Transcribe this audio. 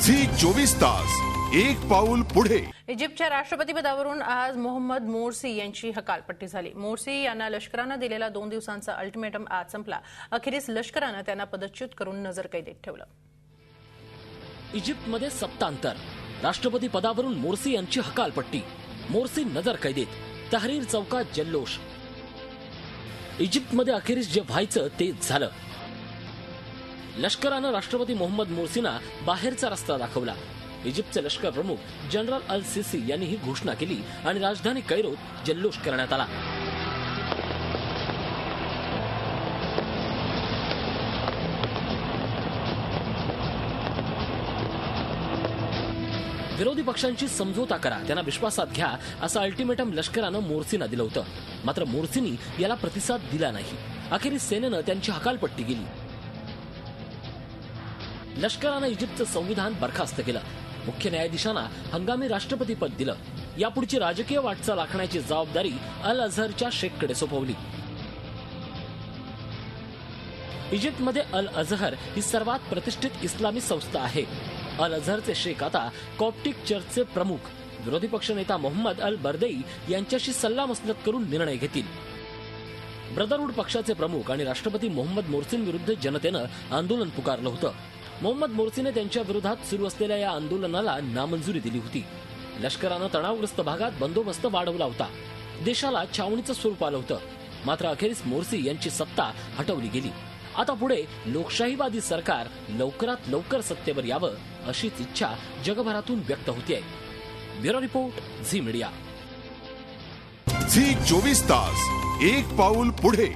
Zee 24 तास एक पाऊल पुढे। इजिप्तच्या राष्ट्रपतीपदावरून आज मोहम्मद मोर्सी यांची हकालपट्टी झाली। मोर्सी यांना लष्कराने दिलेला 2 दिवसांचा अल्टिमेटम आज संपला। अखेरीस लष्कराने त्यांना पदच्युत करून नजरकैदेत ठेवलं। इजिप्तमध्ये सत्तांतर, राष्ट्रपती पदावरून मोर्सी यांची हकालपट्टी, मोर्सी नजरकैदेत, तहरीर चौकात जल्लोष। इजिप्तमध्ये अखेरीस जे व्हायचं ते झालं। लष्करानं राष्ट्रपती मोहम्मद मोर्सींना बाहेरचा रस्ता दाखवला। इजिप्तचे लष्कर प्रमुख जनरल अल सिसी यांनी ही घोषणा केली आणि राजधानी कैरोत जल्लोष करण्यात आला। विरोधी पक्षांची समझोता करा, त्यांना विश्वासात घ्या, असं अल्टिमेटम लष्करानं मोर्सींना दिलं होतं। मात्र मोर्सींनी याला प्रतिसाद दिला नाही। अखेरीस सेनेनं त्यांची हकालपट्टी केली। लष्करानं इजिप्तचं संविधान बरखास्त केलं। मुख्य न्यायाधीशांना हंगामी राष्ट्रपती पद दिलं। यापुढची राजकीय वाटचाल आखण्याची जबाबदारी अल अझहरच्या शेखकडे सोपवली। इजिप्तमध्ये अल अझहर ही सर्वात प्रतिष्ठित इस्लामी संस्था आहे। अल अझहरचे शेख आता कॉप्टिक चर्चचे प्रमुख विरोधी पक्षनेता मोहम्मद अल बर्देई यांच्याशी सल्लामसलत करून निर्णय घेतील। ब्रदरहूड पक्षाचे प्रमुख आणि राष्ट्रपती मोहम्मद मोर्सींविरुद्ध जनतेनं आंदोलन पुकारलं होतं। मोहम्मद मोर्सीने त्यांच्या विरोधात सुरू असलेल्या या आंदोलनाला नामंजुरी दिली होती। लष्करानं तणावग्रस्त भागात बंदोबस्त वाढवला होता। देशाला छावणीचं स्वरूप आलं होतं। मात्र अखेरीस मोर्सी यांची सत्ता हटवली गेली। आता पुढे लोकशाहीवादी सरकार लवकरात लवकर सत्तेवर यावं अशीच इच्छा जगभरातून व्यक्त होतीये। Bureau report, Zee Media. झी 24 तास एक पाऊल पुढे।